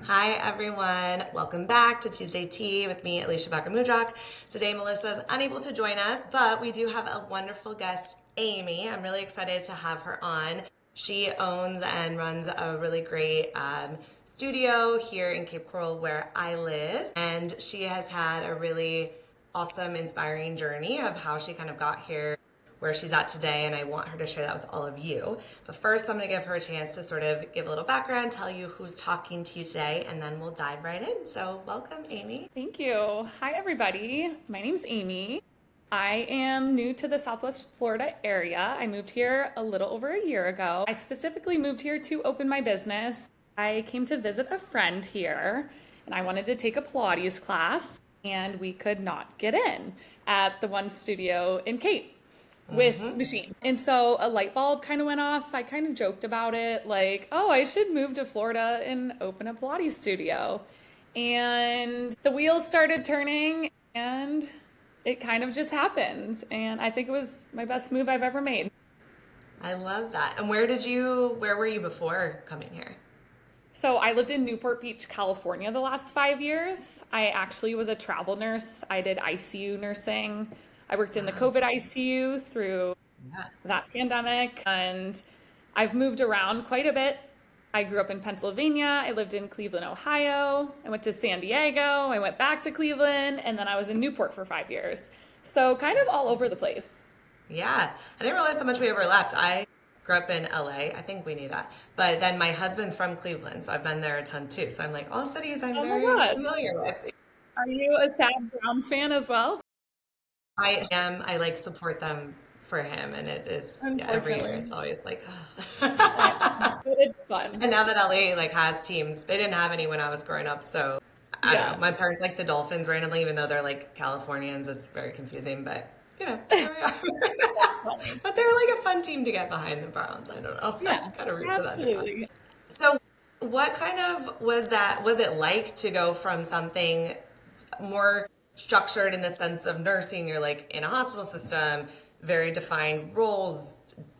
Hi, everyone. Welcome back to Tuesday Tea with me, Alicia Bakamudrak. Today, Melissa is unable to join us, but we do have a wonderful guest, Amy. I'm really excited to have her on. She owns and runs a really great studio here in Cape Coral where I live, and she has had a really awesome, inspiring journey of how she kind of got here where she's at today, and I want her to share that with all of you. But first, I'm going to give her a chance to sort of give a little background, tell you who's talking to you today, and then we'll dive right in. So welcome, Amy. Thank you. Hi, everybody. My name's Amy. I am new to the Southwest Florida area. I moved here a little over a year ago. I specifically moved here to open my business. I came to visit a friend here, and I wanted to take a Pilates class, and we could not get in at the one studio in Cape with machines. And so a light bulb kind of went off. I kind of joked about it, like, oh, I should move to Florida and open a Pilates studio. And the wheels started turning and it kind of just happened. And I think it was my best move I've ever made. I love that. And where were you before coming here? So I lived in Newport Beach, California the last 5 years. I actually was a travel nurse. I did ICU nursing. I worked in the COVID ICU through Yeah. that pandemic, and I've moved around quite a bit. I grew up in Pennsylvania. I lived in Cleveland, Ohio. I went to San Diego. I went back to Cleveland, and then I was in Newport for 5 years. So kind of all over the place. Yeah. I didn't realize how much we overlapped. I grew up in LA. I think we knew that. But then my husband's from Cleveland, so I've been there a ton too. So I'm like, all cities I'm Oh my very God. familiar with. Are you a Sad Browns fan as well? I am. I like support them for him, and it is yeah, every year. Unfortunately. It's always like, I know. oh. But it's fun. And now that LA like has teams, they didn't have any when I was growing up. So I don't know. Yeah. My parents like the Dolphins randomly, even though they're like Californians. It's very confusing, but here we are. That's funny. But they're like a fun team to get behind the Browns. I don't know. Yeah, Gotta root for the underdog. absolutely. So, what kind of was that? Was it like to go from something more structured in the sense of nursing? You're like in a hospital system, very defined roles,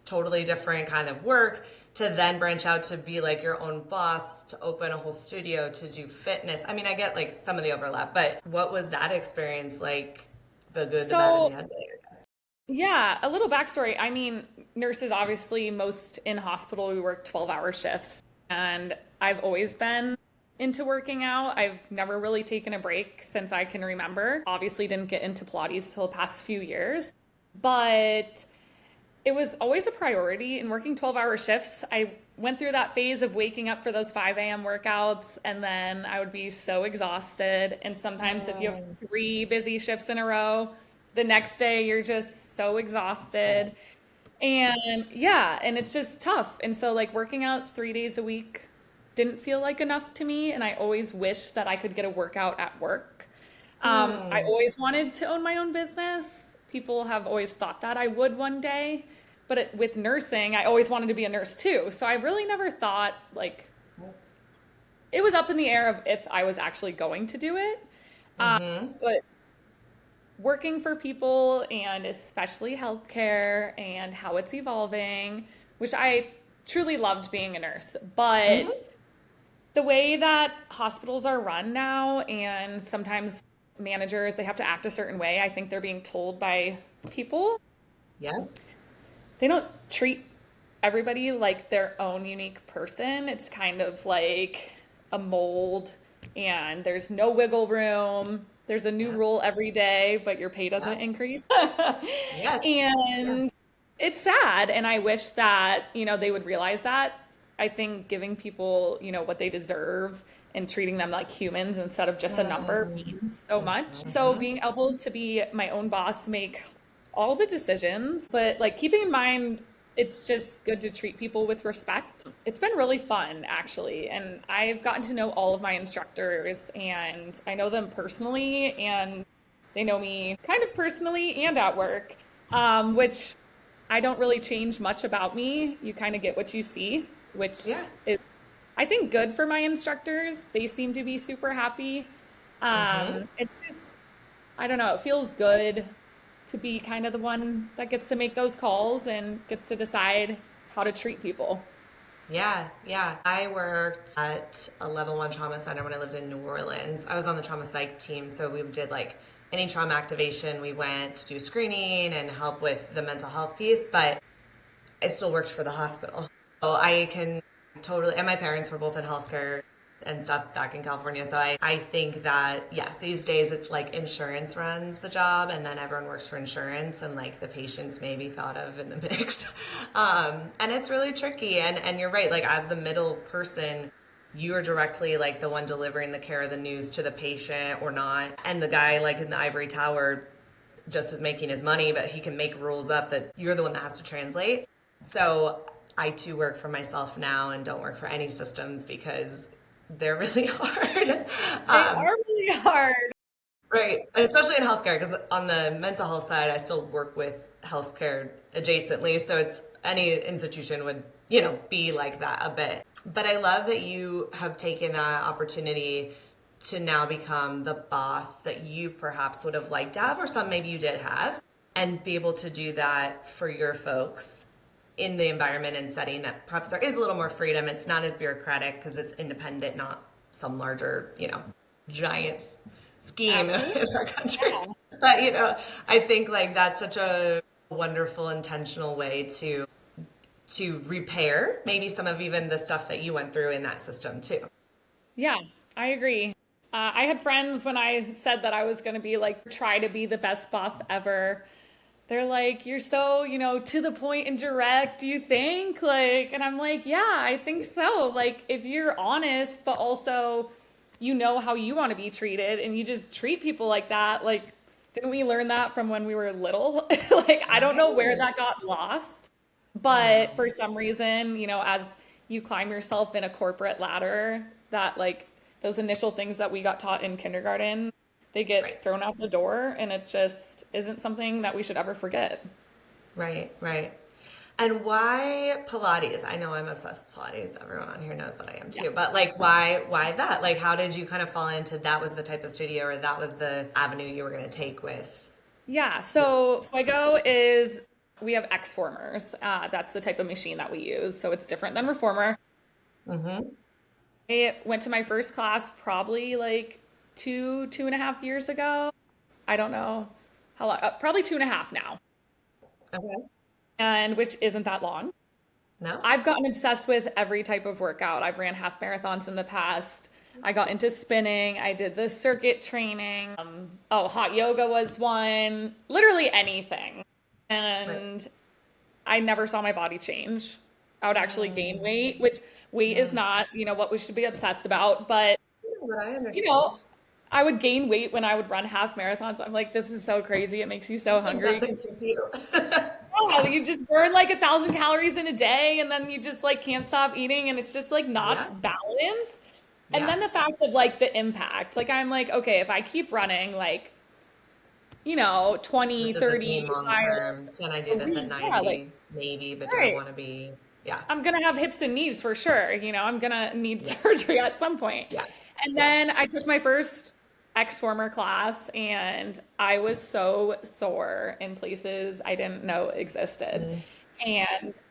totally different kind of work, to then branch out to be like your own boss, to open a whole studio, to do fitness. I mean, I get like some of the overlap, but what was that experience like? The good, the bad, and So, the ugly, I guess. yeah, a little backstory. I mean, nurses, obviously, most in hospital, we work 12-hour shifts. And I've always been into working out. I've never really taken a break since I can remember. Obviously, didn't get into Pilates till the past few years. But it was always a priority in working 12-hour shifts. I went through that phase of waking up for those 5 a.m. workouts, and then I would be so exhausted. And sometimes, if you have Oh, 3 busy shifts in a row, the next day you're just so right. exhausted. And yeah, and it's just tough. And so, like, working out 3 days a week didn't feel like enough to me. And I always wished that I could get a workout at work. I Hmm. always wanted to own my own business. People have always thought that I would one day. But with nursing, I always wanted to be a nurse too. So I really never thought, like, it was up in the air of if I was actually going to do it. Mm-hmm. But working for people and especially healthcare and how it's evolving, which I truly loved being a nurse. But Mm-hmm. the way that hospitals are run now, and sometimes managers, they have to act a certain way, I think they're being told by people. Yeah. They don't treat everybody like their own unique person. It's kind of like a mold, and there's no wiggle room. There's a new Yeah. rule every day, but your pay doesn't Yeah. increase. Yes. Yeah. And it's sad. And I wish that, they would realize that. I think giving people, what they deserve and treating them like humans instead of just a number means so much. So Mm-hmm. being able to be my own boss, make all the decisions, but like keeping in mind it's just good to treat people with respect. It's been really fun, actually. And I've gotten to know all of my instructors, and I know them personally, and they know me kind of personally and at work, which I don't really change much about me. You kind of get what you see, which Yeah. is, I think, good for my instructors. They seem to be super happy. Mm-hmm. It's just, I don't know, it feels good to be kind of the one that gets to make those calls and gets to decide how to treat people. Yeah, yeah. I worked at a level one trauma center when I lived in New Orleans. I was on the trauma psych team, so we did like any trauma activation. We went to do screening and help with the mental health piece, but I still worked for the hospital. So I can totally, and my parents were both in healthcare and stuff back in California. So I think that, yes, these days it's like insurance runs the job and then everyone works for insurance and like the patients may be thought of in the mix. And it's really tricky. And you're right, like as the middle person, you are directly like the one delivering the care of the news to the patient or not. And the guy like in the ivory tower just is making his money, but he can make rules up that you're the one that has to translate. So I too work for myself now and don't work for any systems because they're really hard. They are really hard. Right. And especially in healthcare, because on the mental health side, I still work with healthcare adjacently. So it's any institution would, be like that a bit. But I love that you have taken that opportunity to now become the boss that you perhaps would have liked to have, or some maybe you did have, and be able to do that for your folks in the environment and setting that perhaps there is a little more freedom. It's not as bureaucratic because it's independent, not some larger, giant scheme Absolutely. in our country. Yeah. But, I think like that's such a wonderful, intentional way to repair maybe some of even the stuff that you went through in that system too. Yeah, I agree. I had friends when I said that I was going to be like, try to be the best boss ever. They're like, you're so, to the point and direct, do you think? Like, and I'm like, yeah, I think so. Like, if you're honest, but also you know how you want to be treated and you just treat people like that, like, didn't we learn that from when we were little? Like, I don't know where Right. that got lost, Yeah. but for some reason, as you climb yourself in a corporate ladder, that like those initial things that we got taught in kindergarten, they Right. get thrown out the door, and it just isn't something that we should ever forget. Right. Right. And why Pilates? I know I'm obsessed with Pilates. Everyone on here knows that I am Yeah. too. But like why that? Like how did you kind of fall into that was the type of studio or that was the avenue you were going to take with Yeah, your so Fuego is, we have XFormers. That's the type of machine that we use. So it's different than Reformer. mm-hmm. I went to my first class probably like 2.5 years ago. I don't know how long, probably 2.5 now, Okay. and which isn't that long. No? I've gotten obsessed with every type of workout. I've ran half marathons in the past. I got into spinning. I did the circuit training. Hot yoga was one. Literally anything. Right. And I never saw my body change. I would actually gain Mm, weight, which weight is mm. not, what we should be obsessed about. But, Yeah, but I you know, understand. I would gain weight when I would run half marathons. I'm like, this is so crazy. It makes you so Something hungry doesn't because compute. you just burn like 1,000 calories in a day and then you just like can't stop eating and it's just like Yeah. not balanced. And Yeah. then the fact of like the impact, like I'm like, okay, if I keep running like, What 20, does this 30 mean long miles term? Can I do a this at week, yeah, like, 90? Maybe, but do I right. want to be? Yeah. I'm gonna have hips and knees for sure. I'm gonna need Yeah. surgery at some point. Yeah. And Yeah. then I took my first XFormer class and I was so sore in places I didn't know existed. Mm. And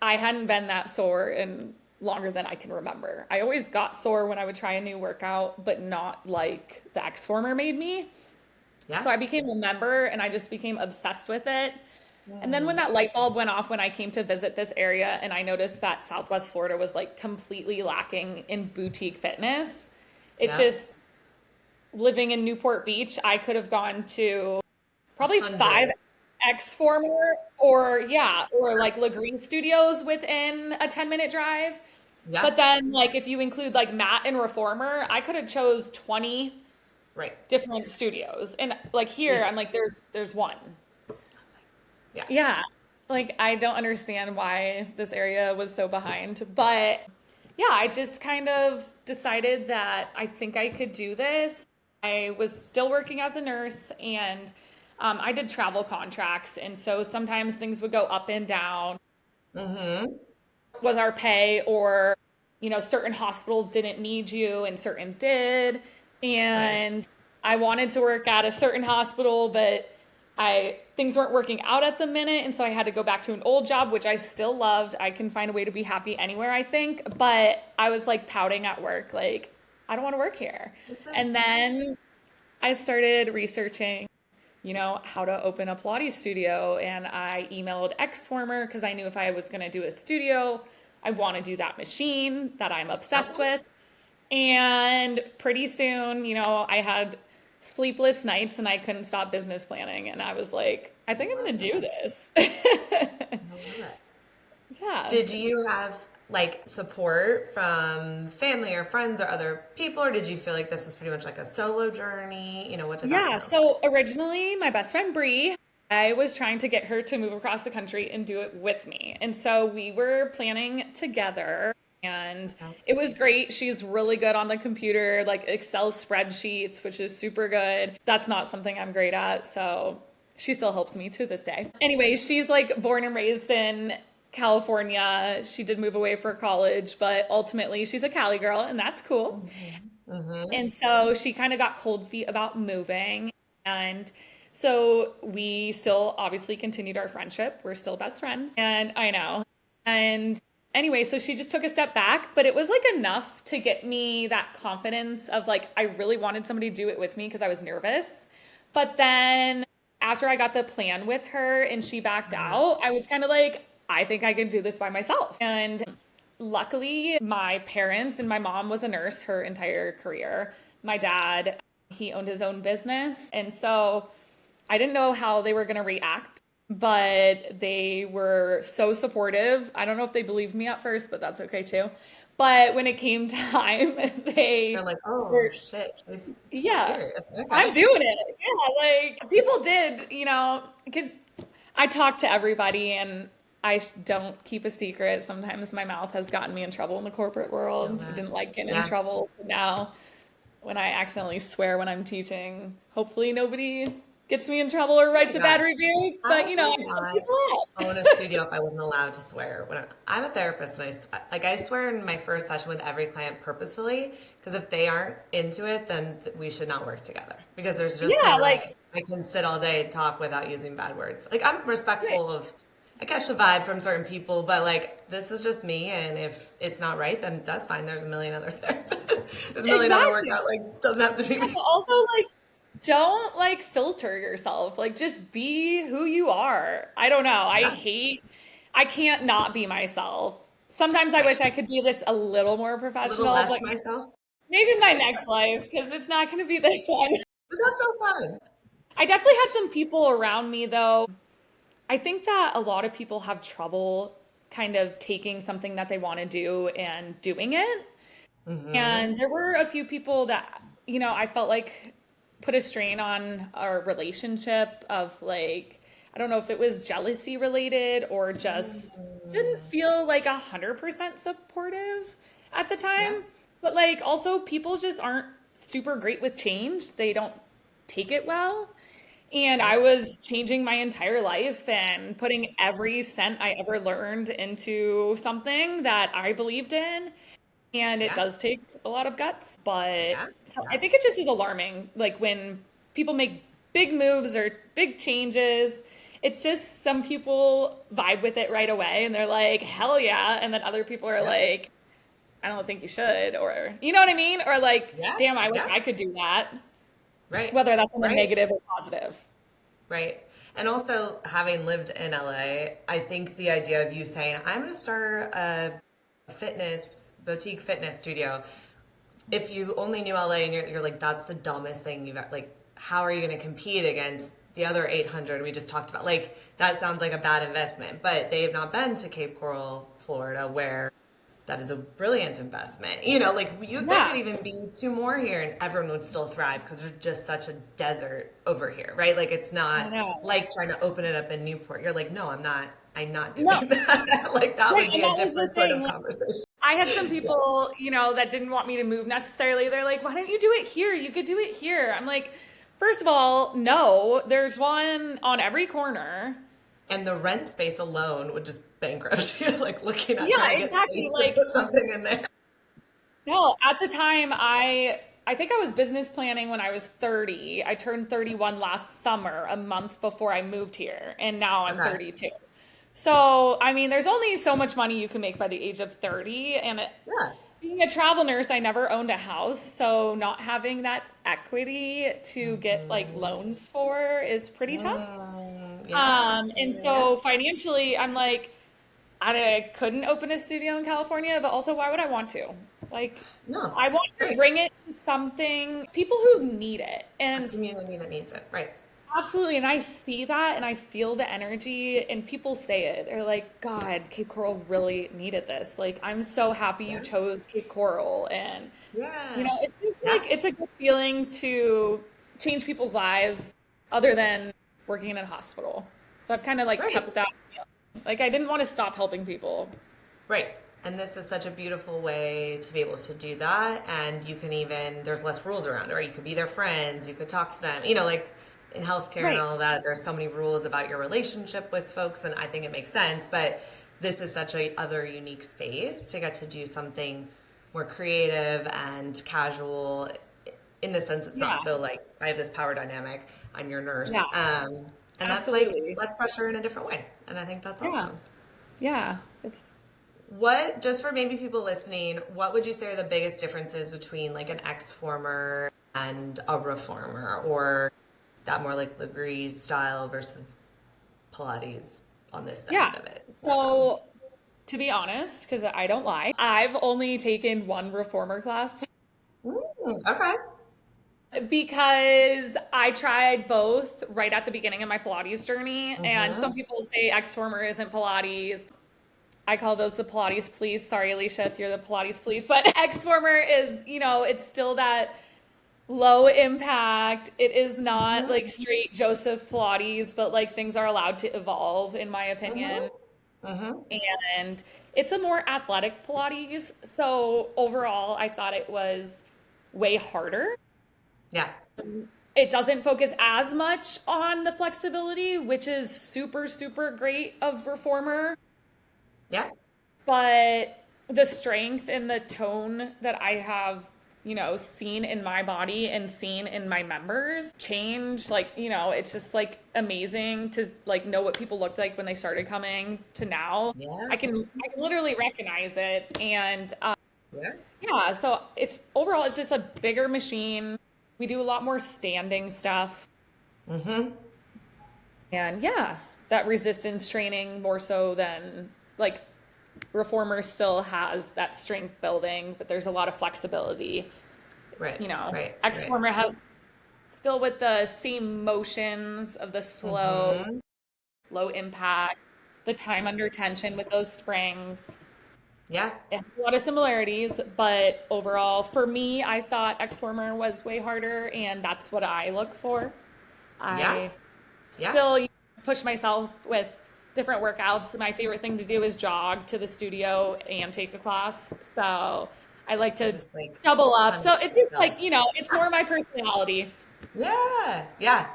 I hadn't been that sore in longer than I can remember. I always got sore when I would try a new workout, but not like the XFormer made me. Yeah. So I became a member and I just became obsessed with it. And then when Mm. that light bulb went off when I came to visit this area and I noticed that Southwest Florida was like completely lacking in boutique fitness, it Yeah. just, living in Newport Beach, I could have gone to probably 5 100. XFormer or yeah, or like Legree Studios within a 10-minute drive. Yeah. But then like if you include like Matt and Reformer, I could have chose 20 Right. different studios. And like here, Easy. I'm like there's one. Yeah. Yeah. Like I don't understand why this area was so behind, but yeah, I just kind of decided that I think I could do this. I was still working as a nurse and I did travel contracts. And so sometimes things would go up and down. Mm-hmm. Was our pay or, certain hospitals didn't need you and certain did. Right. And I wanted to work at a certain hospital, but things weren't working out at the minute, and so I had to go back to an old job, which I still loved. I can find a way to be happy anywhere, I think. But I was like pouting at work, like, I don't want to work here. This is And then I started researching, how to open a Pilates studio, and I emailed XFormer because I knew if I was going to do a studio, I want to do that machine that I'm obsessed with. And pretty soon, I had sleepless nights and I couldn't stop business planning. And I was like, I think I'm going to do this. I love it. Yeah. Did you have like support from family or friends or other people, or did you feel like this was pretty much like a solo journey? What did that Yeah. kind of look like? So originally, my best friend Bree, I was trying to get her to move across the country and do it with me. And so we were planning together. And it was great. She's really good on the computer, like Excel spreadsheets, which is super good. That's not something I'm great at. So she still helps me to this day. Anyway, she's like born and raised in California. She did move away for college, but ultimately she's a Cali girl, and that's cool. Mm-hmm. And so she kind of got cold feet about moving. And so we still obviously continued our friendship. We're still best friends. And I know. And anyway, so she just took a step back, but it was like enough to get me that confidence of like, I really wanted somebody to do it with me because I was nervous. But then after I got the plan with her and she backed out, I was kind of like, I think I can do this by myself. And luckily, my parents, and my mom was a nurse her entire career. My dad, he owned his own business. And so I didn't know how they were going to react, but they were so supportive. I don't know if they believed me at first, but that's okay too. But when it came time, They're they like, oh were, shit, she's yeah, serious. I'm Okay. doing it. Yeah, like people did, because I talk to everybody and don't keep a secret. Sometimes my mouth has gotten me in trouble in the corporate Feel world. I that. didn't like getting in Yeah. trouble. So now when I accidentally swear when I'm teaching, hopefully nobody gets me in trouble or Oh my writes a bad God. review. But, I I would help not people out. own a studio if I wasn't allowed to swear. I'm a therapist, and I swear in my first session with every client purposefully, because if they aren't into it, then we should not work together. Because there's just Yeah, no like, way I can sit all day and talk without using bad words. Like I'm right. respectful of, I catch the vibe from certain people, but like this is just me, and if it's not right, then that's fine. There's a million other therapists. There's a million other Exactly. workout. Like doesn't have to be Yeah, me. but also, like, don't like filter yourself. Like, just be who you are. I don't know. Yeah. I can't not be myself. Sometimes I Right. wish I could be just a little more A little professional, less but myself, maybe my next life, because it's not going to be this one. but that's so fun. I definitely had some people around me, though. I think that a lot of people have trouble kind of taking something that they want to do and doing it. Hmm. And there were a few people that, I felt like put a strain on our relationship of like, I don't know if it was jealousy related or just didn't feel like 100% supportive at the Yeah. time. But like also people just aren't super great with change. They don't take it well. And I Right. was changing my entire life and putting every cent I ever learned into something that I believed in. And it Yeah. does take a lot of guts, but Yeah. so I Yeah. think it just is alarming. Like when people make big moves or big changes, it's just some people vibe with it right away and they're like, hell yeah. And then other people are Yeah. like, I don't think you should, or you know what I mean? Or like, Yeah. damn, I wish Yeah. I could do that. Right. Whether that's in a Right. negative or positive. Right. And also, having lived in LA, I think the idea of you saying, I'm going to start a boutique fitness studio. If you only knew LA and you're like, that's the dumbest thing you've like, how are you going to compete against the other 800 we just talked about? Like, that sounds like a bad investment, but they have not been to Cape Coral, Florida, where that is a brilliant investment. Like there could Yeah, even be two more here and everyone would still thrive because there's just such a desert over here, right? Like it's I not know. like trying to open it up in Newport. You're like, no, I'm not doing No, that. Like that right. would And be a that was the different sort thing. of Like, conversation. I had some Yeah. people, that didn't want me to move necessarily. They're like, why don't you do it here? You could do it here. I'm like, first of all, no, there's one on every corner. And the rent space alone would just bankrupt you, like looking at Yeah, trying to get exactly. space to Like, put something in there. no, at the time, I I think I was business planning when I was 30. I turned 31 last summer, a month before I moved here, and now I'm Okay. 32. So, I mean, there's only so much money you can make by the age of 30. And Yeah. being a travel nurse, I never owned a house. So, not having that equity to get like Hmm. loans for is pretty tough. Yeah. And Yeah. so financially, I'm like, I couldn't open a studio in California, but also, why would I want to? Like, No. I want to Right. bring it to something, people who need it. A And community that needs it. Right. absolutely. And I see that and I feel the energy, and people say it. They're like, God, Cape Coral really needed this. Like, I'm so happy you Yeah. chose Cape Coral. And, Yeah. it's just Yeah. like, it's a good feeling to change people's lives other than working in a hospital. So I've kind of like Right. kept that feeling. Like, I didn't want to stop helping people. Right. And this is such a beautiful way to be able to do that. And you can even, there's less rules around it, right? You could be their friends, you could talk to them, like in healthcare and Right. all of that, there's so many rules about your relationship with folks. And I think it makes sense. But this is such a other unique space to get to do something more creative and casual in the sense it's not Yeah. so like I have this power dynamic, I'm your nurse. Yeah. And that's like Absolutely. less pressure in a different way. And I think that's Yeah. awesome. Yeah. It's What, just for maybe people listening, what would you say are the biggest differences between like an ex-former and a reformer, or that more like Legree style versus Pilates on this Yeah. end of it? Spectrum. So, to be honest, because I don't lie, I've only taken one reformer class Okay. because I tried both right at the beginning of my Pilates journey. And some Mm-hmm. people say XFormer isn't Pilates. I call those the Pilates please. Sorry, Alicia, if you're the Pilates please. But XFormer is, it's still that low impact. It is not Mm-hmm. like straight Joseph Pilates, but like things are allowed to evolve, in my opinion. Mm-hmm. Mm-hmm. And it's a more athletic Pilates. So overall, I thought it was way harder. Yeah. It doesn't focus as much on the flexibility, which is super, super great of reformer, Yeah. but the strength and the tone that I have, seen in my body and seen in my members change. Like, it's just like amazing to like know what people looked like when they started coming to now. Yeah. I can literally recognize it. And Yeah. yeah, so it's overall it's just a bigger machine. We do a lot more standing stuff. Mm-hmm. And yeah, that resistance training more so than like reformer still has that strength building, but there's a lot of flexibility. Right. Right. Right. X-former has still with the same motions of the slow, Mm-hmm. low impact, the time under tension with those springs. Yeah. It has a lot of similarities, but overall, for me, I thought X-former was way harder, and that's what I look for. Yeah. I Yeah. still push myself with different workouts. My favorite thing to do is jog to the studio and take a class. So I like I to just like double up. So punish it's just like, myself. it's more my personality. Yeah, yeah,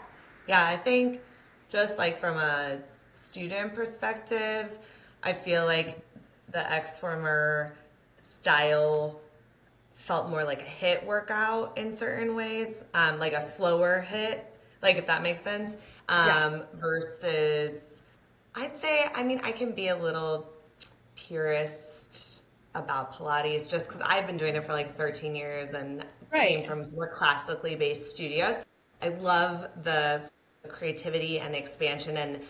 yeah. I think just like from a student perspective, I feel like the X-Former style felt more like a hit workout in certain ways, like a slower hit, like if that makes sense, Yeah. versus I'd say, I mean, I can be a little purist about Pilates just because I've been doing it for like 13 years and came Right. from more classically based studios. I love the creativity and the expansion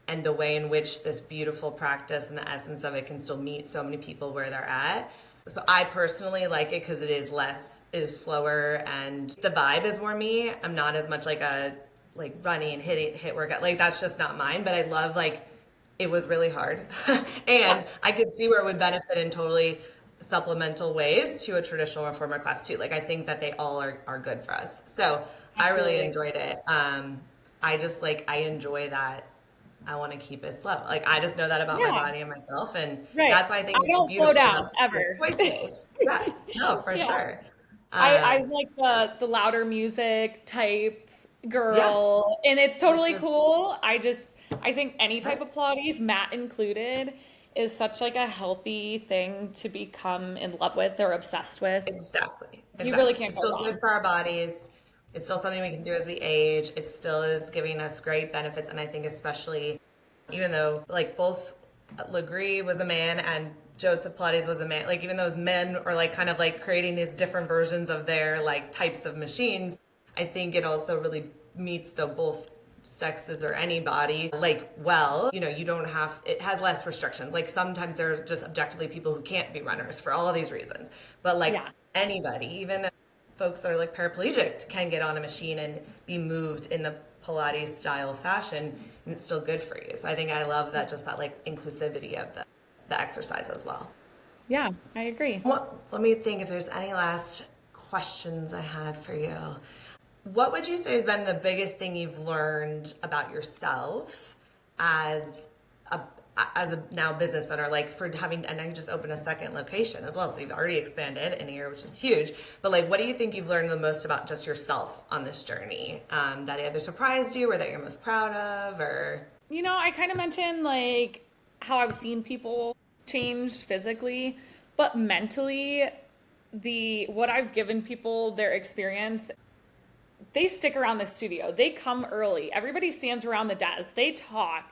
and the way in which this beautiful practice and the essence of it can still meet so many people where they're at. So I personally like it because it is slower and the vibe is more me. I'm not as much like a like running hit workout. Like that's just not mine. But I love like it was really hard. Yeah. And I could see where it would benefit in totally supplemental ways to a traditional reformer class too. Like I think that they all are good for us. So I really Absolutely. enjoyed it. I just like I enjoy that I want to keep it slow. Like I just know that about my Yeah. body and myself, and Right. that's why I I think it's so don't slow beautiful to have down the ever. choices. Yeah, no, for Yeah. sure. I Um, like the louder music type yeah, girl, and it's which totally is cool. I think any type right. of Pilates, mat included, is such like a healthy thing to become in love with or obsessed with. Exactly. You really Exactly. can't It's go still good wrong. for our bodies. It's still something we can do as we age. It still is giving us great benefits. And I think especially, even though like both Legree was a man and Joseph Pilates was a man, like even those men are like kind of like creating these different versions of their like types of machines, I think it also really meets the both sexes or anybody like well, you know, you don't have, it has less restrictions. Like sometimes there are just objectively people who can't be runners for all of these reasons, but like Yeah. anybody, even folks that are like paraplegic, can get on a machine and be moved in the Pilates style fashion, and it's still good for you. So I think I love that, just that like inclusivity of the exercise as well. Yeah, I agree. Let me think if there's any last questions I had for you. What would you say has been the biggest thing you've learned about yourself as a as a now business owner, like for having, and I just opened a second location as well, so you've already expanded in a year, which is huge. But like, what do you think you've learned the most about just yourself on this journey, that either surprised you or that you're most proud of, or I kind of mentioned like how I've seen people change physically, but mentally, the what I've given people their experience, they stick around the studio. They come early. Everybody stands around the desk. They talk.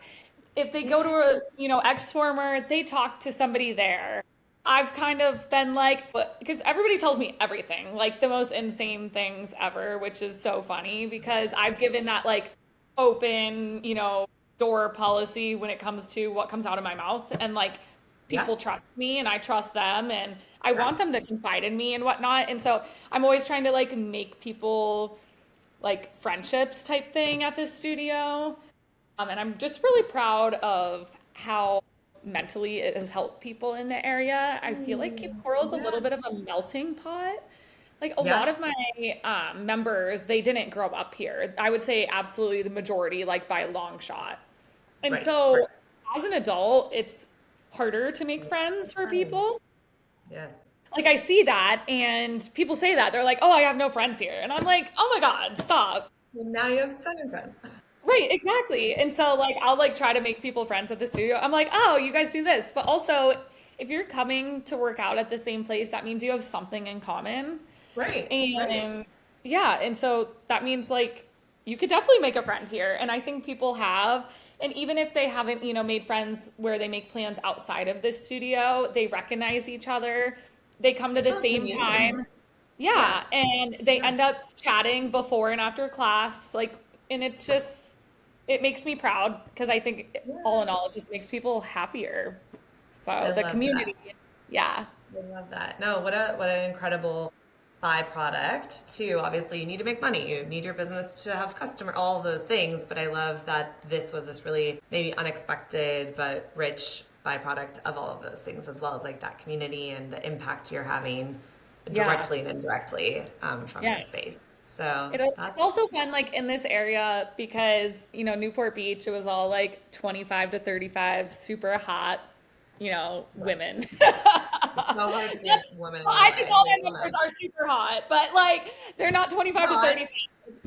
If they go to a, XFormer, they talk to somebody there. I've kind of been like, because everybody tells me everything, like the most insane things ever, which is so funny because I've given that like open, door policy when it comes to what comes out of my mouth. And like yeah, people trust me and I trust them and I yeah, want them to confide in me and whatnot. And so I'm always trying to like make people like friendships type thing at this studio. And I'm just really proud of how mentally it has helped people in the area. I feel like Cape Coral is a little yeah, bit of a melting pot. Like a lot yeah. of my members, they didn't grow up here. I would say absolutely the majority, like by a long shot. And Right, right. so as an adult, it's harder to make friends for Friends. people. Yes. Like I see that and people say that. They're like, oh, I have no friends here. And I'm like, oh my God, stop. Well, now you have 7 friends. Right, exactly. And so like I'll like try to make people friends at the studio. I'm like, "Oh, you guys do this." But also, if you're coming to work out at the same place, that means you have something in common. Right, right. And yeah, and so that means like you could definitely make a friend here. And I think people have. And even if they haven't, made friends where they make plans outside of the studio, they recognize each other. They come to It's the for same community. time. Yeah, Yeah, and they yeah, end up chatting before and after class. Like, and it makes me proud because I think all yeah. in all, it just makes people happier. So I the love that. community, yeah, I love that. No, what an incredible byproduct too. Obviously, you need to make money. You need your business to have customer, all of those things. But I love that this was this really maybe unexpected but rich byproduct of all of those things, as well as like that community and the impact you're having yeah, directly and indirectly, from the yeah. space. So It's that's also fun like in this area because, Newport Beach, it was all like 25 to 35, super hot, right. women. It's so hard to be a That's, woman in well, I think LA. all Like, my oh no. members are super hot, but like they're not 25 No, to 35.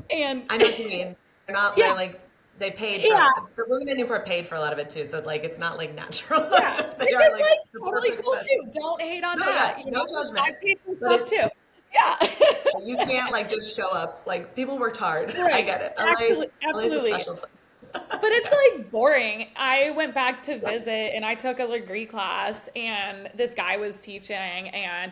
And I know what you mean. They're not. yeah, They're like they paid for yeah. the women in Newport paid for a lot of it too. So like it's not like natural. Yeah, Just they which are is like like the totally perfect cool specimen. too. Don't hate on No, yeah, that. no I judgment. paid for But stuff it's too. Yeah. you can't like just show up. Like people worked hard. I Right. get it. Absolutely. LA is a Absolutely. special place. But it's like boring. I went back to visit and I took a Legree class and this guy was teaching and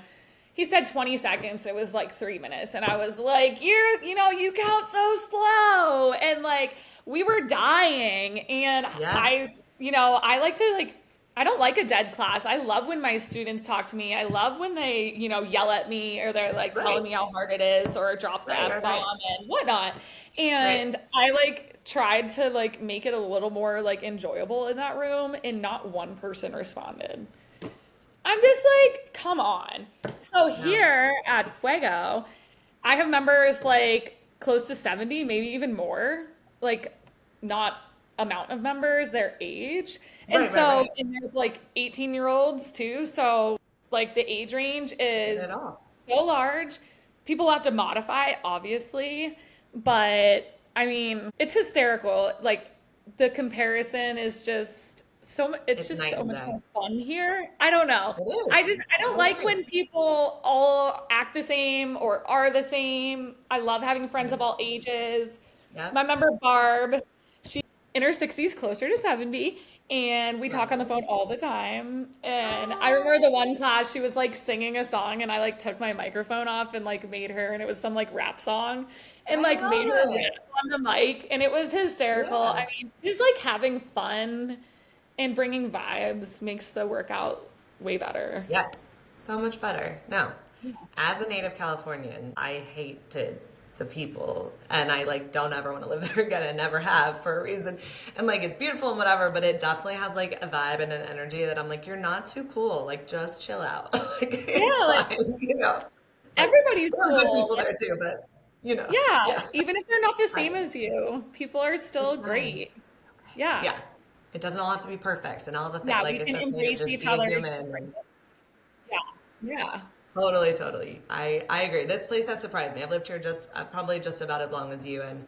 he said 20 seconds. It was like 3 minutes. And I was like, you count so slow. And like, we were dying. And Yeah, I like to like, I don't like a dead class. I love when my students talk to me. I love when they, yell at me or they're like telling right, me how hard it is or drop the right, right, right, F-bomb and whatnot. right. And I like tried to like make it a little more like enjoyable in that room and not one person responded. I'm just like, come on. So No, here at Fuego, I have members like close to 70, maybe even more, like not amount of members, their age. And right, right, so, right. and there's like 18-year-olds too. So like the age range Not at is all. so large. People have to modify, obviously, but I mean, it's hysterical. Like the comparison is just it's It's just night so and much day. more fun here. I don't know. It is. I don't I like agree. when people all act the same or are the same. I love having friends of Right. all ages. Yep. My member Barb, in her 60s, closer to 70, and we Love talk on the it. phone all the time. And I remember Oh, the one class, she was like singing a song, and I like took my microphone off and like made her, and it was some like rap song, and I like made her love rap it. on the mic, and it was hysterical. Yeah. I mean, just like having fun and bringing vibes makes the workout way better. Yes. So much better. No. As a native Californian, I hated the people and I like don't ever want to live there again and never have for a reason. And like it's beautiful and whatever, but it definitely has like a vibe and an energy that I'm like, you're not too cool. Like just chill out. Like it's Yeah, like fine, you know. Like everybody's there are good cool. people Like, there too, but you know, yeah, yeah. even if they're not the Right. same as you, people are It's still fine. great. Yeah. Yeah. It doesn't all have to be perfect and all the things Yeah, like we it's can okay to embrace just each be a other's human and differences. Yeah. Yeah. totally, totally. I agree. This place has surprised me. I've lived here just probably just about as long as you, and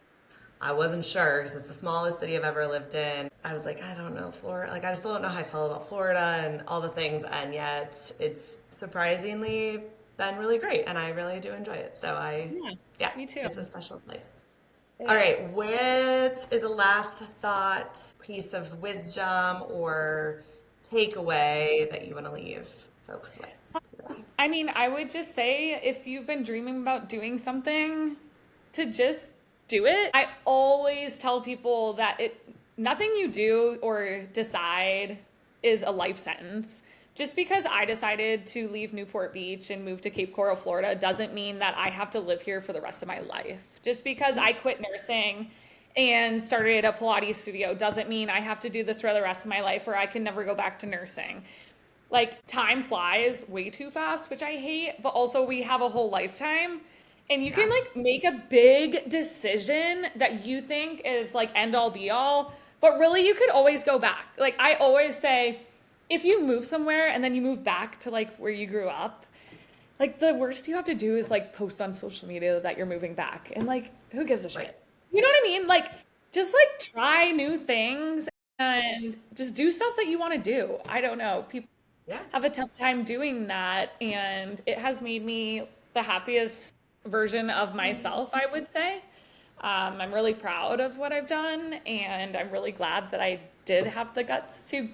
I wasn't sure because it's the smallest city I've ever lived in. I was like, I don't know, Florida. Like, I still don't know how I feel about Florida and all the things, and yet it's surprisingly been really great, and I really do enjoy it. So Yeah. yeah, Me too. it's a special place. It All right, is. what is a last thought, piece of wisdom, or takeaway that you want to leave folks with today? I mean, I would just say if you've been dreaming about doing something, to just do it. I always tell people that nothing you do or decide is a life sentence. Just because I decided to leave Newport Beach and move to Cape Coral, Florida, doesn't mean that I have to live here for the rest of my life. Just because I quit nursing and started a Pilates studio doesn't mean I have to do this for the rest of my life or I can never go back to nursing. Like time flies way too fast, which I hate, but also we have a whole lifetime. And you can Yeah. like make a big decision that you think is like end all be all, but really you could always go back. Like I always say, if you move somewhere and then you move back to like where you grew up, like the worst you have to do is like post on social media that you're moving back. And like who gives a Right. shit? You know what I mean? Like just like try new things and just do stuff that you want to do. I don't know. People Yeah. have a tough time doing that, and it has made me the happiest version of myself, I would say. I'm really proud of what I've done, and I'm really glad that I did have the guts to,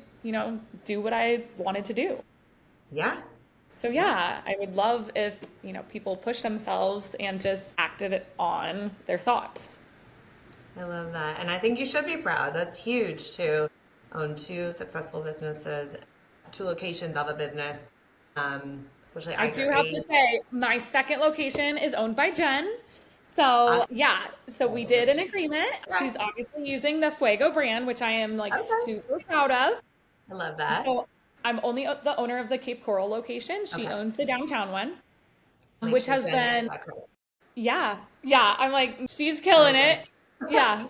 do what I wanted to do. Yeah. So Yeah. yeah, I would love if, people push themselves and just acted on their thoughts. I love that. And I think you should be proud. That's huge to own two successful businesses, two locations of a business, especially I at do your have to age. say, my second location is owned by Jen. So, yeah, so we did an agreement. Okay. She's obviously using the Fuego brand, which I am like Okay. super proud of. I love that. So, I'm only the owner of the Cape Coral location. She Okay. owns the downtown one, Make which sure has Jen gets been, that credit. yeah, yeah. I'm like, she's So killing good. it. Yeah,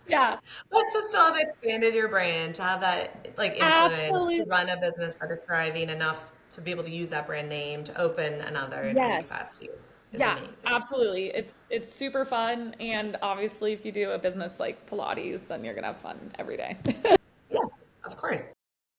yeah, But to still have expanded your brand, to have that like influence, to absolutely. run a business that is thriving enough to be able to use that brand name to open another in any Yes. capacity is Yeah, amazing. absolutely. It's super fun, and obviously, if you do a business like Pilates, then you're gonna have fun every day. Yes, of course.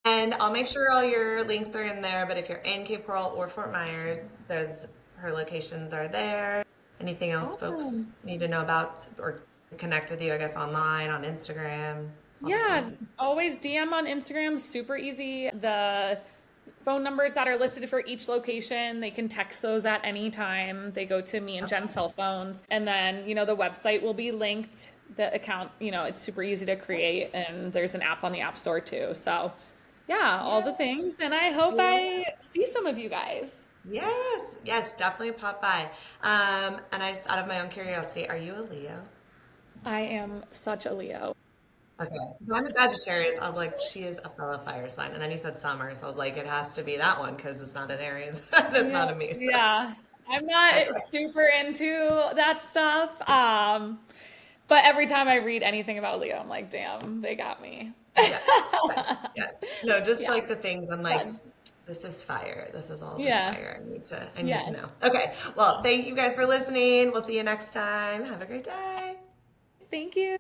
And I'll make sure all your links are in there. But if you're in Cape Coral or Fort Myers, there's her locations are there. Anything else folks Awesome. need to know about or connect with you, I guess, online, on Instagram, all the Yeah, things. always DM on Instagram, super easy. The phone numbers that are listed for each location, they can text those at any time. They go to me and Jen's Okay. cell phones. And then, the website will be linked. The account, it's super easy to create, and there's an app on the App Store too. So, yeah, all Yeah. the things. And I hope I see some of you guys. Yes, yes, definitely pop by. And I just, out of my own curiosity, are you a Leo? I am such a Leo. Okay. So I'm a Sagittarius. I was like, she is a fellow fire sign. And then you said summer. So I was like, it has to be that one because it's not an Aries. It's not Yeah, a me. So, yeah. I'm not okay. super into that stuff. But every time I read anything about Leo, I'm like, damn, they got me. Yes, yes, yes. No, just Yeah, like the things I'm like, fun. this is fire. This is all just Yeah, fire. I need to yes. know. Okay. Well, thank you guys for listening. We'll see you next time. Have a great day. Thank you.